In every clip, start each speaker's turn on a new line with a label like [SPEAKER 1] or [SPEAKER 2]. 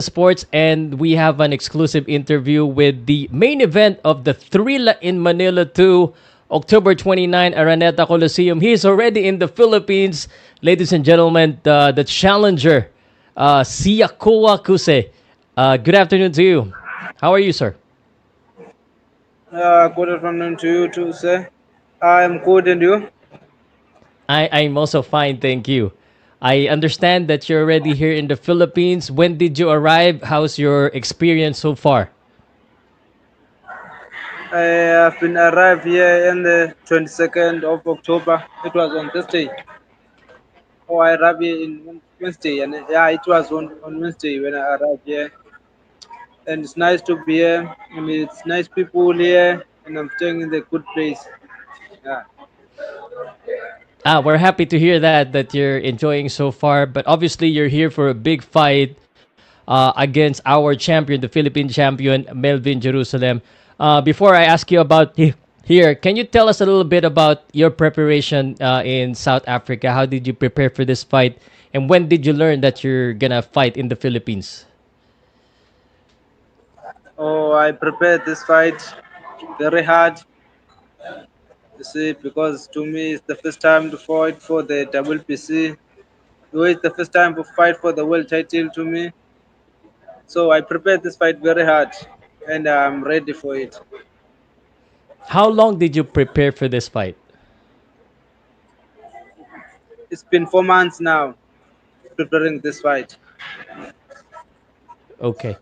[SPEAKER 1] Sports, and we have an exclusive interview with the main event of the Thrilla in Manila 2, October 29, Araneta Coliseum. He is already in the Philippines. Ladies and gentlemen, the challenger, Siyakholwa Kuse. Good afternoon to you. How are you, sir?
[SPEAKER 2] Good afternoon to you too, sir. I'm good, and you?
[SPEAKER 1] I'm also fine, thank you. I understand that you're already here in the Philippines. When did you arrive? How's your experience so far?
[SPEAKER 2] I have been arrived here on the 22nd of October. It was on Thursday. Oh, I arrived here in Wednesday, and yeah, it was on Wednesday when I arrived here. And it's nice to be here. I mean, it's nice people here, and I'm staying in the good place. Yeah.
[SPEAKER 1] We're happy to hear that you're enjoying so far. But obviously, you're here for a big fight against our champion, the Philippine champion, Melvin Jerusalem. Before I ask you about here, can you tell us a little bit about your preparation in South Africa? How did you prepare for this fight, and when did you learn that you're gonna fight in the Philippines?
[SPEAKER 2] Oh, I prepared this fight very hard. You see, because to me, it's the first time to fight for the WPC. It's the first time to fight for the world title to me. So I prepared this fight very hard, and I'm ready for it.
[SPEAKER 1] How long did you prepare for this fight?
[SPEAKER 2] It's been 4 months now preparing this fight.
[SPEAKER 1] Okay.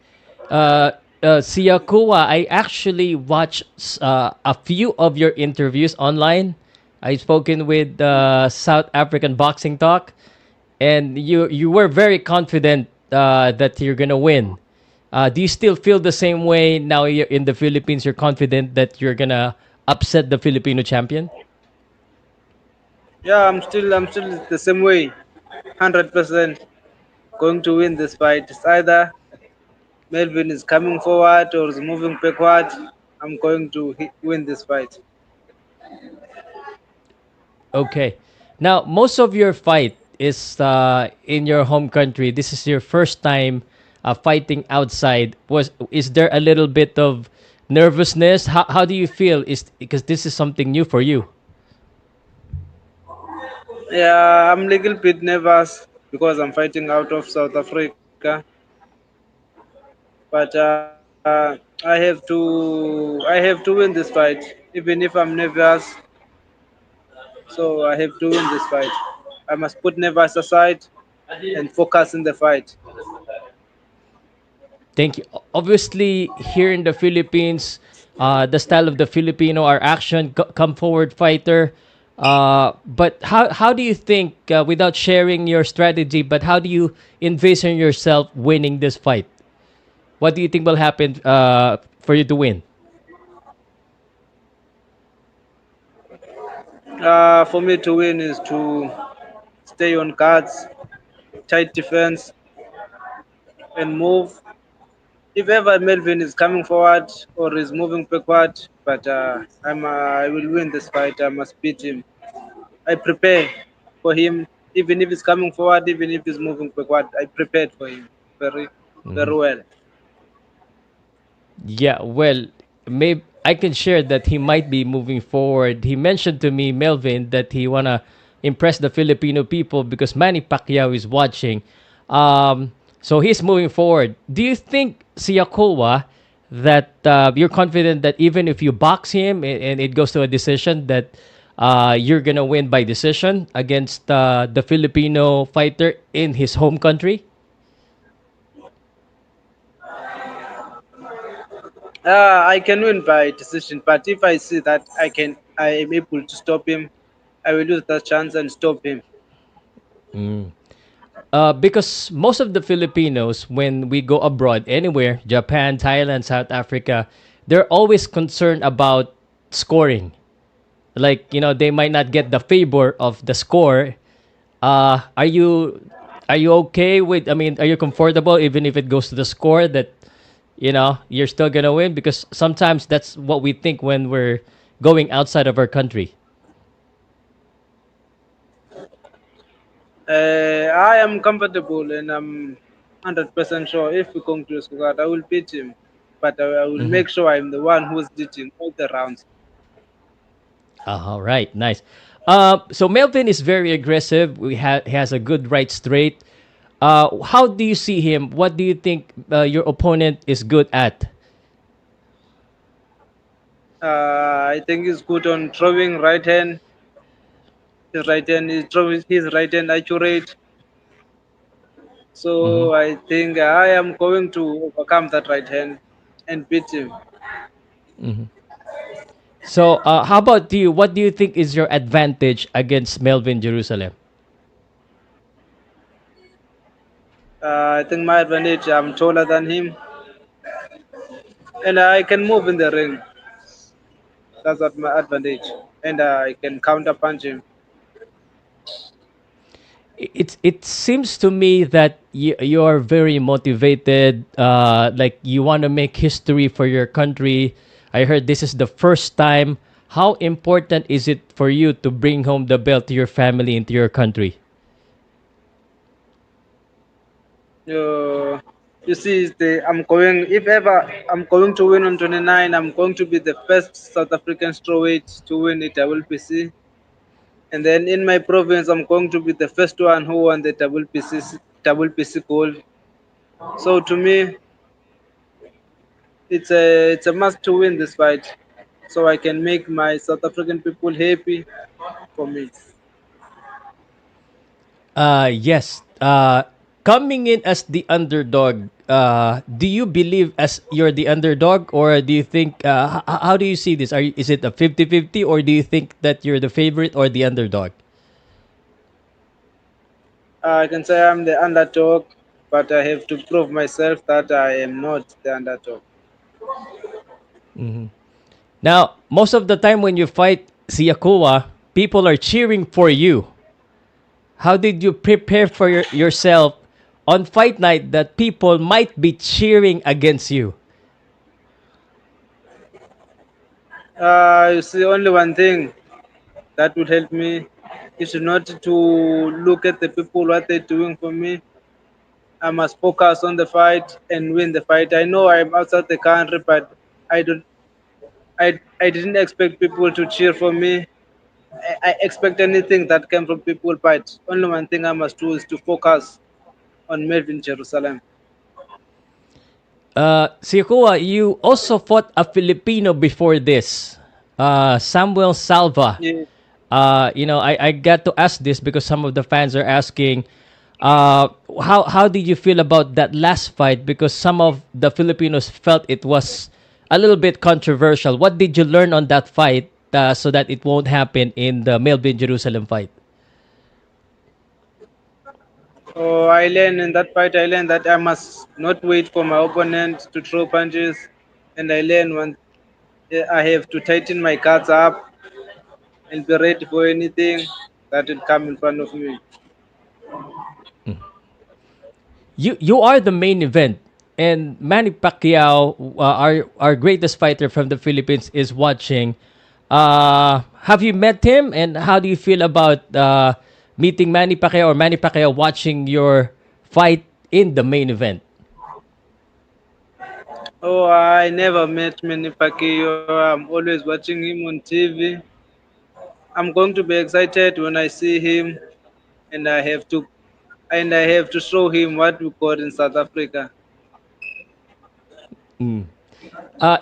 [SPEAKER 1] Siakua, I actually watched a few of your interviews online. I've spoken with South African Boxing Talk, and you were very confident that you're gonna win. Do you still feel the same way now you're in the Philippines? You're confident that you're gonna upset the Filipino champion?
[SPEAKER 2] Yeah, I'm still the same way, 100% going to win this fight. It's either Melvin is coming forward or is moving backward. I'm going to win this fight.
[SPEAKER 1] Okay. Now, most of your fight is in your home country. This is your first time fighting outside. Was is there a little bit of nervousness? How do you feel? Is because this is something new for you.
[SPEAKER 2] Yeah, I'm a little bit nervous because I'm fighting out of South Africa, but I have to win this fight, even if I'm nervous. So I have to win this fight. I must put nervous aside and focus in the fight.
[SPEAKER 1] Thank you. Obviously, here in the Philippines, the style of the Filipino are action, come forward fighter. But how do you think, without sharing your strategy, but how do you envision yourself winning this fight? What do you think will happen for you to win?
[SPEAKER 2] For me to win is to stay on guards, tight defense, and move. If ever Melvin is coming forward or is moving backward, but I will win this fight. I must beat him. I prepare for him, even if he's coming forward, even if he's moving backward. I prepared for him very, very well.
[SPEAKER 1] Yeah, well, maybe I can share that he might be moving forward. He mentioned to me, Melvin, that he wanna impress the Filipino people because Manny Pacquiao is watching. So he's moving forward. Do you think, Siyakholwa, that you're confident that even if you box him and it goes to a decision, that you're gonna win by decision against the Filipino fighter in his home country?
[SPEAKER 2] I can win by decision, but if I see that I am able to stop him, I will use that chance and stop him.
[SPEAKER 1] Because most of the Filipinos, when we go abroad, anywhere, Japan, Thailand, South Africa, they're always concerned about scoring. Like, they might not get the favor of the score. Are you okay with? I mean, are you comfortable even if it goes to the score that you're still gonna win? Because sometimes that's what we think when we're going outside of our country.
[SPEAKER 2] I am comfortable and I'm 100% sure if we come to a squad, I will beat him. But I will
[SPEAKER 1] Hmm.
[SPEAKER 2] make sure I'm the one who's leading all the rounds.
[SPEAKER 1] All right, nice. So Melvin is very aggressive. He has a good right straight. How do you see him? What do you think your opponent is good at?
[SPEAKER 2] I think he's good on throwing right hand. His right hand is throwing his right hand accurate.
[SPEAKER 1] Hmm.
[SPEAKER 2] So I think I am going to overcome that right hand and beat him.
[SPEAKER 1] So how about you? What do you think is your advantage against Melvin Jerusalem?
[SPEAKER 2] I think my advantage, I'm taller than him and I can move in the ring. That's what my advantage. And I can counter punch him.
[SPEAKER 1] It seems to me that you are very motivated. Like you want to make history for your country. I heard this is the first time. How important is it for you to bring home the belt to your family and to your country?
[SPEAKER 2] Uh, you see, I'm going, if ever I'm going to win on 29, I'm going to be the first South African strawweight to win the WBC. And then in my province, I'm going to be the first one who won the WBC gold. So to me, it's a must to win this fight, so I can make my South African people happy for me.
[SPEAKER 1] Yes. Coming in as the underdog, do you believe as you're the underdog, or do you think, how do you see this? Is it a 50-50, or do you think that you're the favorite or the underdog?
[SPEAKER 2] I can say I'm the underdog, but I have to prove myself that I am not the underdog.
[SPEAKER 1] Now, most of the time when you fight Siyakholwa, people are cheering for you. How did you prepare for yourself on fight night that people might be cheering against you?
[SPEAKER 2] You see, only one thing that would help me is not to look at the people what they're doing for me. I must focus on the fight and win the fight. I know I'm outside the country, but I don't. I didn't expect people to cheer for me. I expect anything that came from people, but only one thing I must do is to focus on Melvin Jerusalem.
[SPEAKER 1] Siyakholwa, you also fought a Filipino before this, Samuel Salva.
[SPEAKER 2] Yeah.
[SPEAKER 1] I got to ask this because some of the fans are asking, how did you feel about that last fight? Because some of the Filipinos felt it was a little bit controversial. What did you learn on that fight so that it won't happen in the Melvin Jerusalem fight?
[SPEAKER 2] Oh, I learned in that fight. I learned that I must not wait for my opponent to throw punches, and I learned when I have to tighten my guards up and be ready for anything that will come in front of me.
[SPEAKER 1] You are the main event, and Manny Pacquiao, our greatest fighter from the Philippines, is watching. Have you met him, and how do you feel about meeting Manny Pacquiao or Manny Pacquiao watching your fight in the main event?
[SPEAKER 2] Oh, I never met Manny Pacquiao. I'm always watching him on TV. I'm going to be excited when I see him, and I have to show him what we got in South Africa.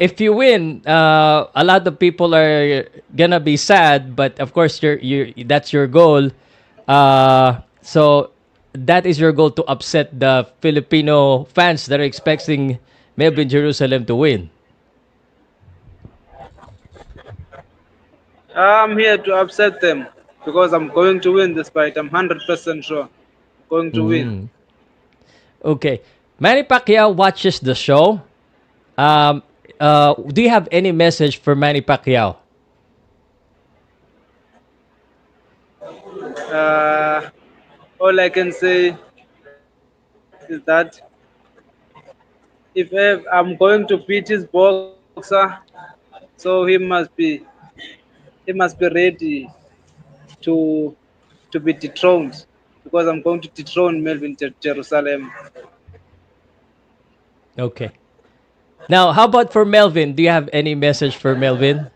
[SPEAKER 1] If you win, a lot of people are gonna be sad, but of course, that's your goal. So that is your goal to upset the Filipino fans that are expecting Melvin Jerusalem to win.
[SPEAKER 2] I'm here to upset them because I'm going to win this fight. I'm 100% sure. Going to win.
[SPEAKER 1] Okay, Manny Pacquiao watches the show. Um, do you have any message for Manny Pacquiao?
[SPEAKER 2] Uh, all I can say is that if I'm going to beat his boxer, so he must be ready to to be dethroned because I'm going to dethrone Melvin Jerusalem.
[SPEAKER 1] Okay. Now, how about for Melvin? Do you have any message for Melvin?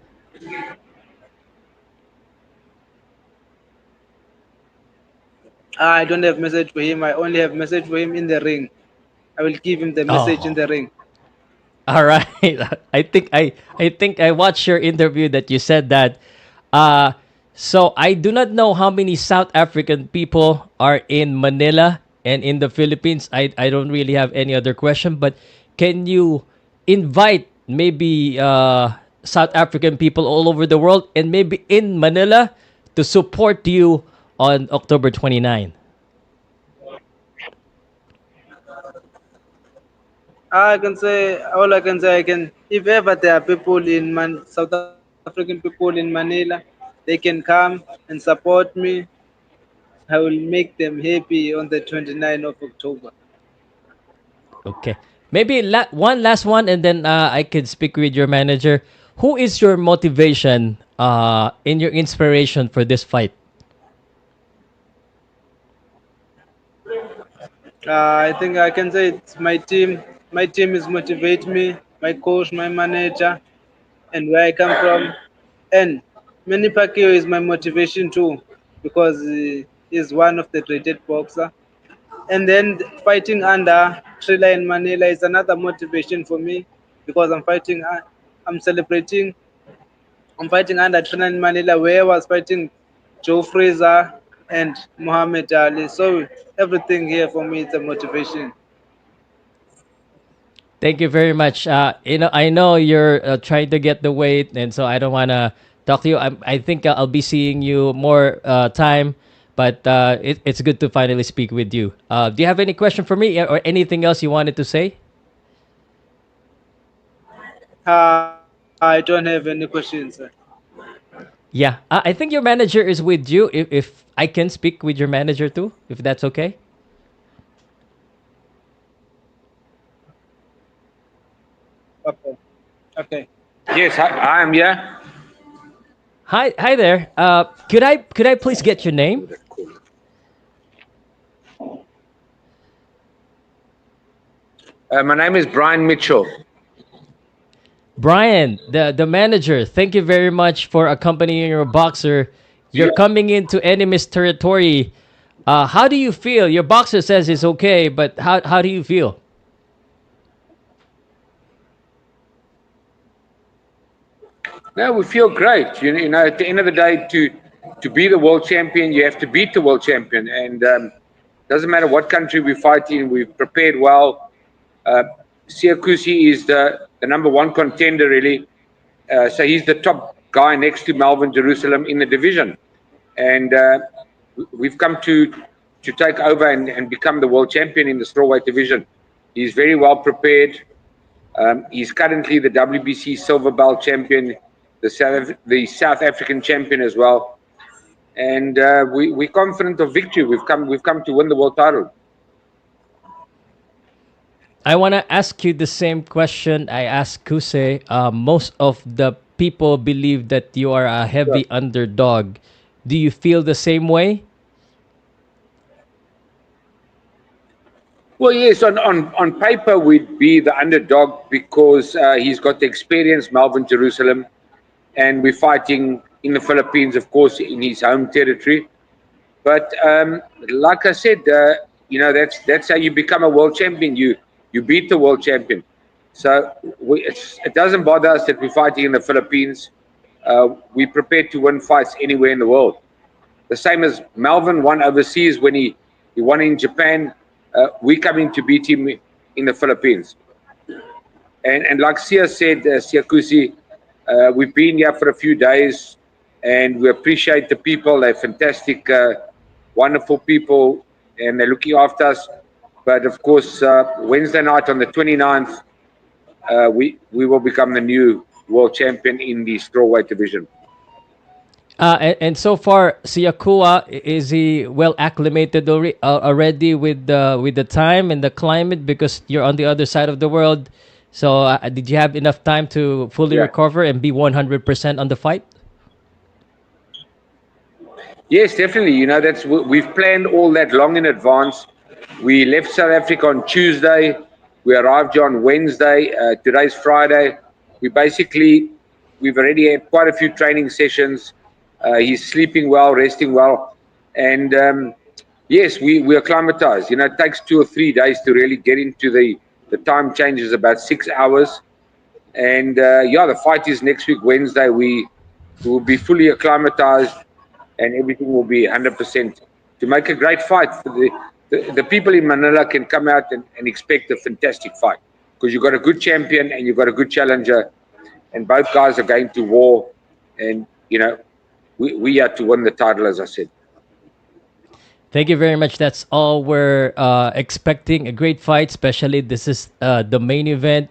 [SPEAKER 2] I don't have message for him. I only have message for him in the ring. I will give him the message in
[SPEAKER 1] Oh,
[SPEAKER 2] the ring.
[SPEAKER 1] all right. I think I watched your interview that you said that. Uh so I do not know how many South African people are in Manila and in the Philippines. I don't really have any other question, but can you invite maybe South African people all over the world and maybe in Manila to support you on October 29?
[SPEAKER 2] I can say all I can say I can if ever there are people in South African people in Manila, they can come and support me. I will make them happy on the 29th of October.
[SPEAKER 1] Okay. Maybe one last one, and then I could speak with your manager. Who is your motivation in your inspiration for this fight?
[SPEAKER 2] I think I can say it's my team. My team is motivate me, my coach, my manager, and where I come from. And Manny Pacquiao is my motivation too, because he's one of the greatest boxer. And then fighting under Thrilla in Manila is another motivation for me because I'm celebrating, I'm fighting under Thrilla in Manila where I was fighting Joe Fraser and Muhammad Ali. So everything here for me is a motivation.
[SPEAKER 1] Thank you very much. I know you're trying to get the weight, and so I don't want to talk to you. I think I'll be seeing you more time, but it's good to finally speak with you. Do you have any question for me or anything else you wanted to say?
[SPEAKER 2] I don't have any questions, sir.
[SPEAKER 1] Yeah, I think your manager is with you. If I can speak with your manager too, if that's okay.
[SPEAKER 2] Okay. Okay.
[SPEAKER 3] Yes, I am. Yeah.
[SPEAKER 1] Hi there. Could I please get your name?
[SPEAKER 3] My name is Brian Mitchell.
[SPEAKER 1] Brian, the manager. Thank you very much for accompanying your boxer. You're
[SPEAKER 3] Yeah.
[SPEAKER 1] coming into enemy's territory. How do you feel? Your boxer says it's okay, but how do you feel?
[SPEAKER 3] No, we feel great. You know, at the end of the day, to be the world champion, you have to beat the world champion, and doesn't matter what country we fight in. We've prepared well. Uh, Siyakholwa is the number one contender, really. So he's the top guy next to Melvin Jerusalem in the division, and we've come to take over and become the world champion in the strawweight division. He's very well prepared. He's currently the WBC silver belt champion, the South African champion as well, and we're confident of victory. We've come to win the world title.
[SPEAKER 1] I want to ask you the same question I asked Kuse. Most of the people believe that you are a
[SPEAKER 3] Sure.
[SPEAKER 1] heavy underdog. Do you feel the same way?
[SPEAKER 3] Well, yes, on paper we'd be the underdog because he's got the experience, Melvin Jerusalem, and we're fighting in the Philippines, of course, in his home territory. But like I said, that's how you become a world champion. You beat the world champion. So it doesn't bother us that we're fighting in the Philippines. We're prepared to win fights anywhere in the world. The same as Melvin won overseas when he won in Japan. We coming to beat him in the Philippines. And like Sia said, Sia Kusi, we've been here for a few days, and we appreciate the people. They're fantastic, wonderful people, and they're looking after us. But of course, Wednesday night on the 29th, we will become the new world champion in the strawweight division.
[SPEAKER 1] And so far, Siyakholwa, is he well acclimated already with the time and the climate because you're on the other side of the world? So did you have enough time to fully
[SPEAKER 3] Yeah.
[SPEAKER 1] recover and be 100% on the fight?
[SPEAKER 3] Yes, definitely. You know, we've planned all that long in advance. We left South Africa on Tuesday. We arrived here on Wednesday. Today's Friday. We've already had quite a few training sessions. He's sleeping well, resting well, and yes, we acclimatized. It takes 2 or 3 days to really get into the time changes about 6 hours. And the fight is next week, Wednesday. We will be fully acclimatized and everything will be 100% to make a great fight. The people in Manila can come out and expect a fantastic fight because you've got a good champion and you've got a good challenger, and both guys are going to war. And, we are to win the title, as I said.
[SPEAKER 1] Thank you very much. That's all we're expecting. A great fight, especially this is the main event.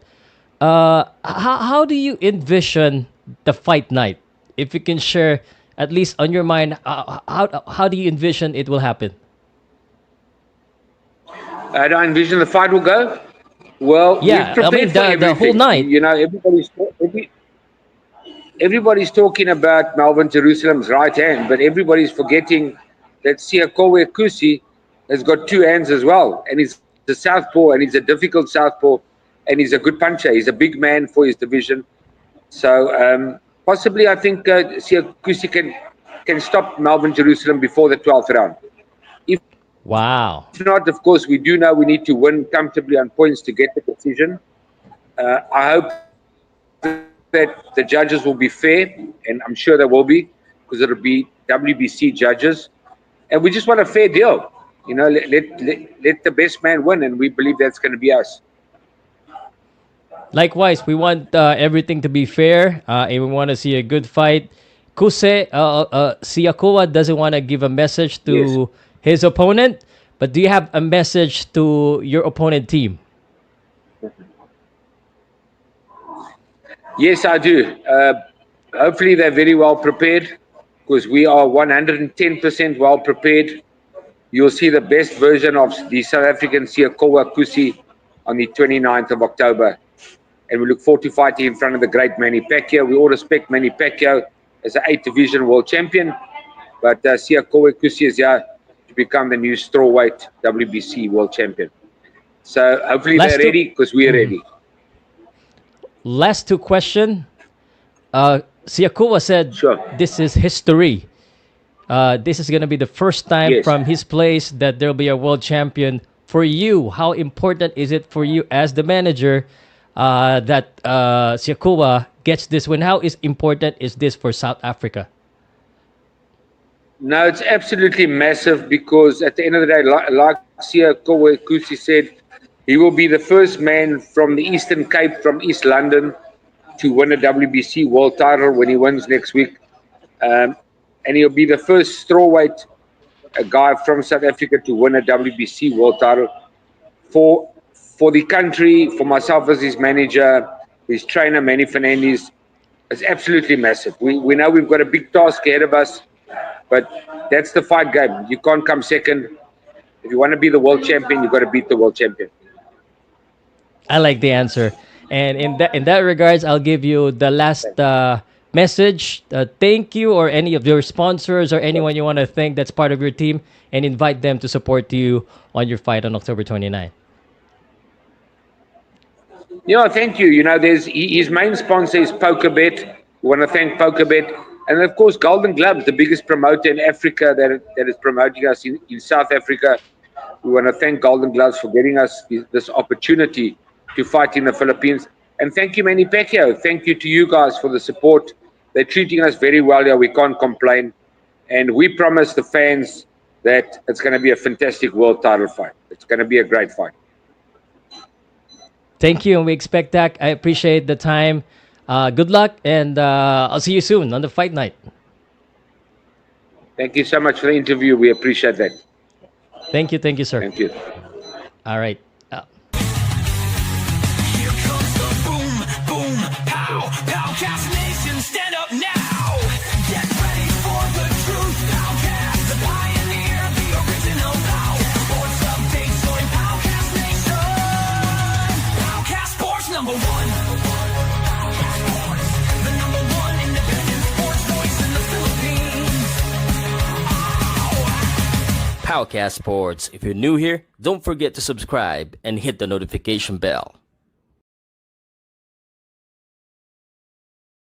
[SPEAKER 1] How do you envision the fight night? If you can share, at least on your mind, how do you envision it will happen?
[SPEAKER 3] How do I envision the fight will go? Well,
[SPEAKER 1] Yeah,
[SPEAKER 3] we've
[SPEAKER 1] I mean
[SPEAKER 3] prepared for
[SPEAKER 1] the whole
[SPEAKER 3] everything.
[SPEAKER 1] night.
[SPEAKER 3] Everybody's talking about Melvin Jerusalem's right hand, but everybody's forgetting that Siyakholwa Kuse has got two hands as well, and he's a southpaw, and he's a difficult southpaw, and he's a good puncher. He's a big man for his division. So possibly, I think Siyakholwa Kuse can stop Melvin Jerusalem before the 12th round. If
[SPEAKER 1] Wow.
[SPEAKER 3] not, of course, we do know we need to win comfortably on points to get the decision. I hope that the judges will be fair, and I'm sure they will be, because it'll be WBC judges. And we just want a fair deal. Let the best man win, and we believe that's going to be us.
[SPEAKER 1] Likewise, we want everything to be fair, and we want to see a good fight. Kuse, Siyakholwa doesn't want to give a message to his opponent, but do you have a message to your opponent team?
[SPEAKER 3] Yes, I do. Hopefully, they're very well prepared, because we are 110% well prepared. You'll see the best version of the South African Siyakholwa Kuse on the 29th of October. And we look forward to fighting in front of the great Manny Pacquiao. We all respect Manny Pacquiao as an 8th division world champion. But Siyakholwa Kuse is here to become the new strawweight WBC world champion. So hopefully they're ready, because we're ready.
[SPEAKER 1] Last two question. Siyakholwa said
[SPEAKER 3] Sure.
[SPEAKER 1] this is history. This is going to be the first time from his place that there'll be a world champion. For you, how important is it for you as the manager that Siyakholwa gets this win? How important is this for South Africa?
[SPEAKER 3] No, it's absolutely massive, because at the end of the day, like Siyakholwa Kuse said, he will be the first man from the Eastern Cape, from East London, to win a WBC world title when he wins next week. And he'll be the first strawweight guy from South Africa to win a WBC world title. For the country, for myself as his manager, his trainer, Manny Fernandez, it's absolutely massive. We know we've got a big task ahead of us, but that's the fight game. You can't come second. If you want to be the world champion, you've got to beat the world champion.
[SPEAKER 1] I like the answer. And in that regards, I'll give you the last message. Thank you, or any of your sponsors or anyone you want to thank that's part of your team, and invite them to support you on your fight on October 29.
[SPEAKER 3] Thank you. There's his main sponsor is PokerBet. We want to thank PokerBet. And of course, Golden Gloves, the biggest promoter in Africa that is promoting us in South Africa. We want to thank Golden Gloves for getting us this opportunity to fight in the Philippines. And thank you, Manny Pacquiao. Thank you to you guys for the support. They're treating us very well here. We can't complain. And we promise the fans that it's going to be a fantastic world title fight. It's going to be a great fight.
[SPEAKER 1] Thank you, and we expect that. I appreciate the time. Good luck, and I'll see you soon on the fight night.
[SPEAKER 3] Thank you so much for the interview. We appreciate that.
[SPEAKER 1] Thank you, sir.
[SPEAKER 3] Thank you.
[SPEAKER 1] All right.
[SPEAKER 4] Here comes the boom, boom, pow. Powcast Nation, stand up now. Get ready for the truth. Powcast, the pioneer, the original Pow. Sports updates on Powcast Nation. Powcast Sports #1. Powcast Sports, the #1 independent sports voice in the Philippines.
[SPEAKER 5] Powcast Sports. If you're new here, don't forget to subscribe and hit the notification bell.